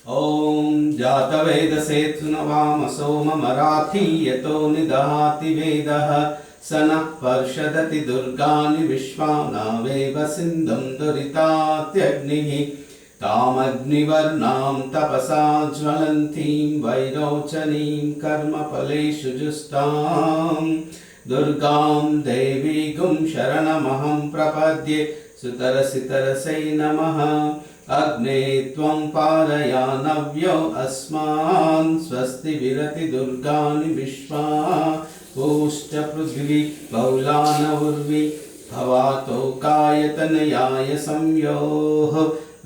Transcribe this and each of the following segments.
ॐ जातवेदसे सुनवामसो मराठी यतो निदहाति वेदः स नः पर्षदति दुर्गाणि विश्वानावेव सिन्धुं दुरितात्यग्निः तामग्निवर्णां तपसा ज्वलन्तीं वैरोचनीं कर्मफलेषु जुष्टां दुर्गां देवीगुं शरणमहं प्रपद्ये सुतरसितरसै नमः। अग्ने त्वं पारयानव्यो अस्मान् स्वस्ति विरति दुर्गाणि विश्वा पूश्च पृथिवी बहुलानवुर्वी भवातोकायतनयाय संयोः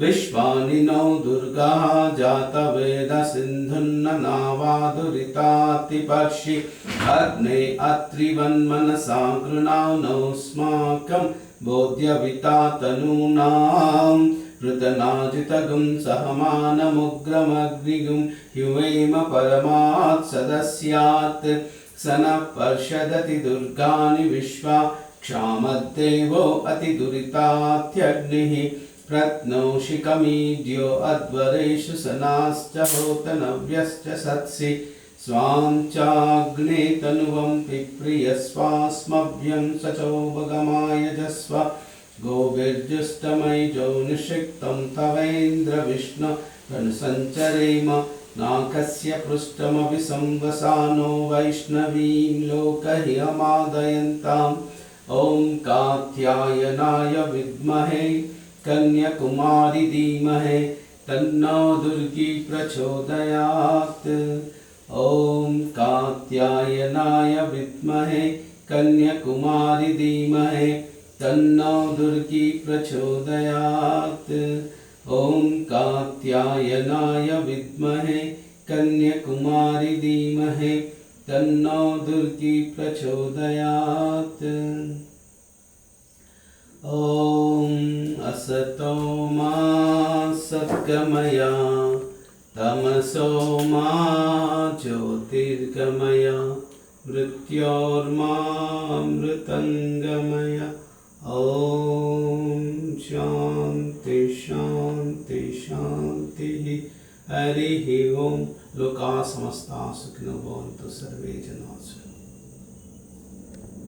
विश्वानि नो दुर्गाः जातवेदसिन्धुन्न नावादुरितातिपर्षि अग्ने अत्रिवन्मनसा गृणानोऽस्माकं बोध्यविता तनूनां ऋतनाजितगुं सहमानमुग्रमग्निगुं युवेम परमात् सदस्यात् स नः पर्षदति दुर्गाणि विश्वा क्षामद्देवो अतिदुरितात्यग्निः प्रत्नोषिकमीड्यो अध्वरेषु सनाश्च होतनव्यश्च सत्सि स्वां चाग्ने तनुवं पिप्रियस्वास्मभ्यं सचोभगमायजस्व गोभिर्जुष्टमैजो निषिक्तं तवेन्द्र विष्णु तनुसञ्चरेम नाकस्य पृष्ठमपि संवसानो वैष्णवीं लोकहियमादयन्ताम् ॐ कात्यायनाय विद्महे कन्याकुमारी धीमहि तन्नो दुर्गी प्रचोदयात्। ॐ कात्यायनाय विद्महे कन्याकुमारी धीमहि तन्नो दुर्गी प्रचोदयात्। ॐ कात्यायनाय विद्महे कन्याकुमारी धीमहि तन्नो दुर्गी प्रचोदयात्। ॐ असतो मा सद्गमय तमसो मा ज्योतिर्गमय मृत्योर्मामृतङ्गमय। ॐ शान्ति शान्ति शान्तिः। हरिः ओम्। लोकाः समस्ताः सुखिनो भवन्तु सर्वे जनाः।